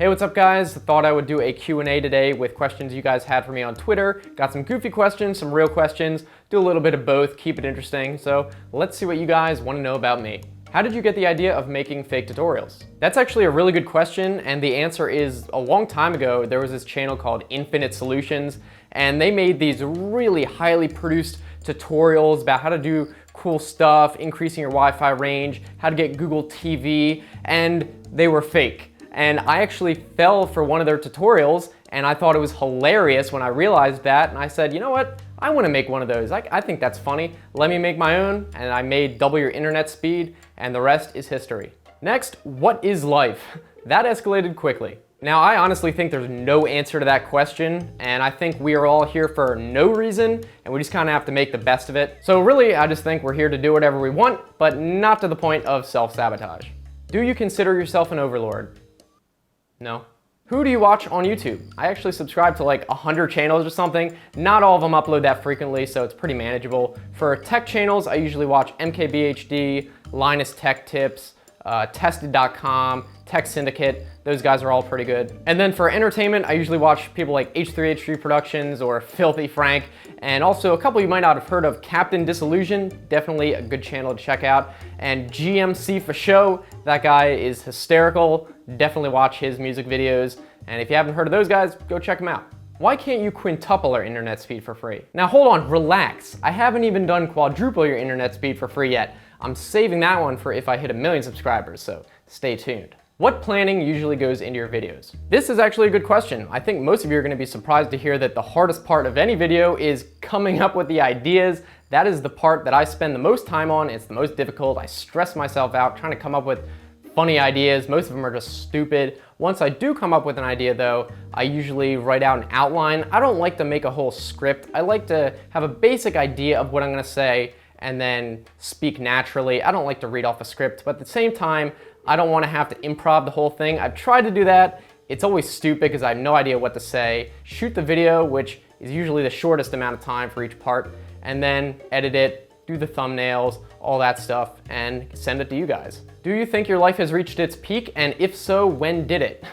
Hey, what's up guys? Thought I would do a Q&A today with questions you guys had for me on Twitter. Got some goofy questions, some real questions, do a little bit of both, keep it interesting. So let's see what you guys want to know about me. How did you get the idea of making fake tutorials? That's actually a really good question, and the answer is a long time ago, there was this channel called Infinite Solutions, and they made these really highly produced tutorials about how to do cool stuff, increasing your Wi-Fi range, how to get Google TV, and they were fake. And I actually fell for one of their tutorials, and I thought it was hilarious when I realized that, and I said, you know what? I want to make one of those. I think that's funny. Let me make my own, and I made double your internet speed, and the rest is history. Next, what is life? That escalated quickly. Now, I honestly think there's no answer to that question, and I think we are all here for no reason, and we just kind of have to make the best of it. So really, I just think we're here to do whatever we want, but not to the point of self-sabotage. Do you consider yourself an overlord? No. Who do you watch on YouTube? I actually subscribe to like 100 channels or something. Not all of them upload that frequently, so it's pretty manageable. For tech channels, I usually watch MKBHD, Linus Tech Tips, Tested.com, Tech Syndicate. Those guys are all pretty good. And then for entertainment, I usually watch people like H3H3 Productions or Filthy Frank, and also a couple you might not have heard of, Captain Disillusion, definitely a good channel to check out, and GMC for Show, that guy is hysterical, definitely watch his music videos, and if you haven't heard of those guys, go check them out. Why can't you quintuple our internet speed for free? Now hold on, relax. I haven't even done quadruple your internet speed for free yet. I'm saving that one for if I hit 1 million subscribers, so stay tuned. What planning usually goes into your videos? This is actually a good question. I think most of you are gonna be surprised to hear that the hardest part of any video is coming up with the ideas. That is the part that I spend the most time on. It's the most difficult. I stress myself out trying to come up with funny ideas. Most of them are just stupid. Once I do come up with an idea though, I usually write out an outline. I don't like to make a whole script. I like to have a basic idea of what I'm gonna say and then speak naturally. I don't like to read off a script, but at the same time, I don't want to have to improv the whole thing. I've tried to do that. It's always stupid because I have no idea what to say. Shoot the video, which is usually the shortest amount of time for each part, and then edit it, do the thumbnails, all that stuff, and send it to you guys. Do you think your life has reached its peak? And if so, when did it?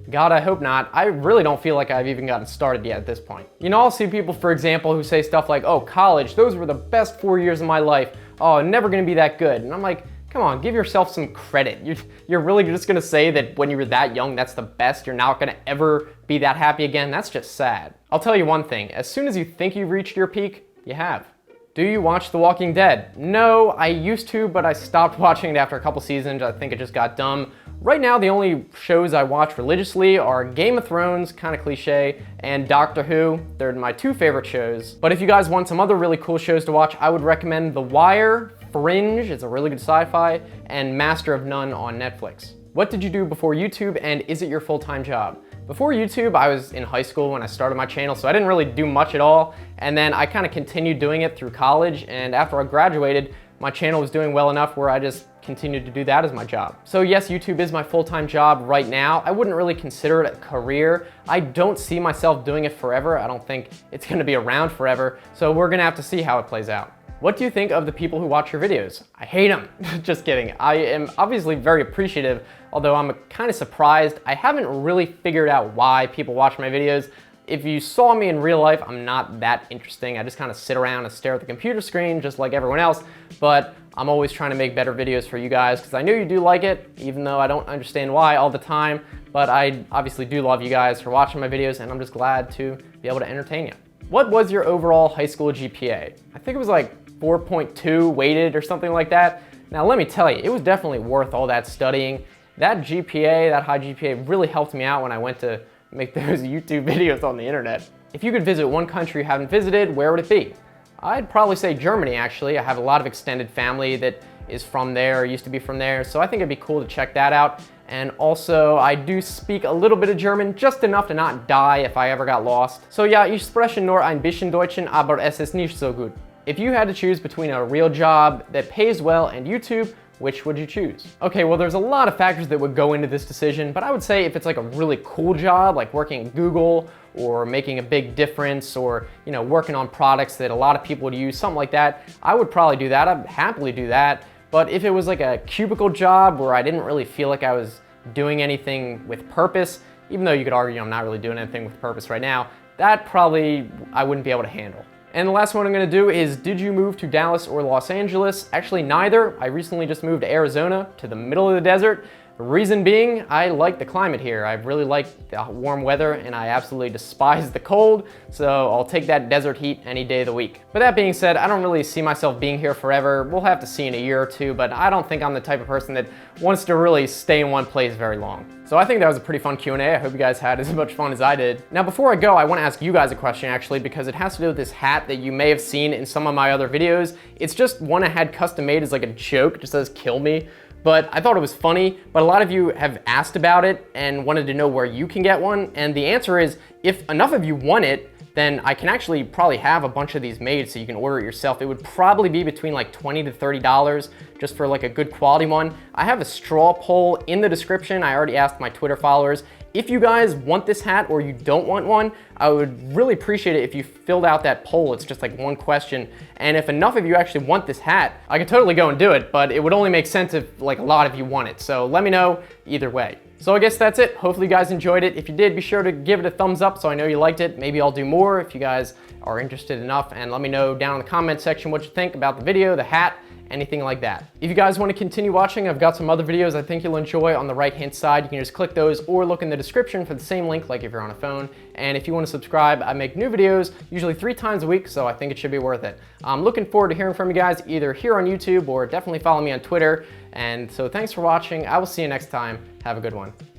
God, I hope not. I really don't feel like I've even gotten started yet at this point. You know, I'll see people, for example, who say stuff like, oh, college, those were the best 4 years of my life. Oh, never gonna be that good. And I'm like, come on, give yourself some credit. You're really just gonna say that when you were that young, that's the best, you're not gonna ever be that happy again? That's just sad. I'll tell you one thing, as soon as you think you've reached your peak, you have. Do you watch The Walking Dead? No, I used to, but I stopped watching it after a couple seasons. I think it just got dumb. Right now, the only shows I watch religiously are Game of Thrones, kind of cliche, and Doctor Who. They're my two favorite shows. But if you guys want some other really cool shows to watch, I would recommend The Wire, Fringe, it's a really good sci-fi, and Master of None on Netflix. What did you do before YouTube, and is it your full-time job? Before YouTube, I was in high school when I started my channel, so I didn't really do much at all, and then I kind of continued doing it through college, and after I graduated, my channel was doing well enough where I just continued to do that as my job. So yes, YouTube is my full-time job right now. I wouldn't really consider it a career. I don't see myself doing it forever. I don't think it's gonna be around forever, so we're gonna have to see how it plays out. What do you think of the people who watch your videos? I hate them. Just kidding. I am obviously very appreciative, although I'm kind of surprised. I haven't really figured out why people watch my videos. If you saw me in real life, I'm not that interesting. I just kind of sit around and stare at the computer screen just like everyone else, but I'm always trying to make better videos for you guys because I know you do like it, even though I don't understand why all the time, but I obviously do love you guys for watching my videos, and I'm just glad to be able to entertain you. What was your overall high school GPA? I think it was like 4.2 weighted or something like that. Now let me tell you, it was definitely worth all that studying. That GPA, that high GPA, really helped me out when I went to make those YouTube videos on the internet. If you could visit one country you haven't visited, where would it be? I'd probably say Germany, actually. I have a lot of extended family that is from there, or used to be from there, so I think it'd be cool to check that out. And also, I do speak a little bit of German, just enough to not die if I ever got lost. So ja, ich spreche nur ein bisschen Deutschen, aber es ist nicht so gut. If you had to choose between a real job that pays well and YouTube, which would you choose? Okay, well there's a lot of factors that would go into this decision, but I would say if it's like a really cool job, like working at Google or making a big difference, or working on products that a lot of people would use, something like that, I would probably do that. I'd happily do that. But if it was like a cubicle job where I didn't really feel like I was doing anything with purpose, even though you could argue I'm not really doing anything with purpose right now, that probably I wouldn't be able to handle. And the last one I'm gonna do is, did you move to Dallas or Los Angeles? Actually, neither. I recently just moved to Arizona, to the middle of the desert. Reason being, I like the climate here. I really like the warm weather and I absolutely despise the cold, so I'll take that desert heat any day of the week. But that being said, I don't really see myself being here forever. We'll have to see in a year or two, but I don't think I'm the type of person that wants to really stay in one place very long. So I think that was a pretty fun Q&A. I hope you guys had as much fun as I did. Now before I go, I want to ask you guys a question actually, because it has to do with this hat that you may have seen in some of my other videos. It's just one I had custom made as like a joke, it just says "kill me." But I thought it was funny, but a lot of you have asked about it and wanted to know where you can get one. And the answer is, if enough of you want it, then I can actually probably have a bunch of these made so you can order it yourself. It would probably be between like $20 to $30 just for like a good quality one. I have a straw poll in the description. I already asked my Twitter followers. If you guys want this hat or you don't want one, I would really appreciate it if you filled out that poll. It's just like one question. And if enough of you actually want this hat, I could totally go and do it, but it would only make sense if like a lot of you want it. So let me know either way. So I guess that's it. Hopefully you guys enjoyed it. If you did, be sure to give it a thumbs up so I know you liked it. Maybe I'll do more if you guys are interested enough, and let me know down in the comment section what you think about the video, the hat, anything like that. If you guys want to continue watching, I've got some other videos I think you'll enjoy on the right-hand side. You can just click those or look in the description for the same link, like if you're on a phone. And if you want to subscribe, I make new videos usually 3 times a week, so I think it should be worth it. I'm looking forward to hearing from you guys either here on YouTube or definitely follow me on Twitter. And so thanks for watching. I will see you next time. Have a good one.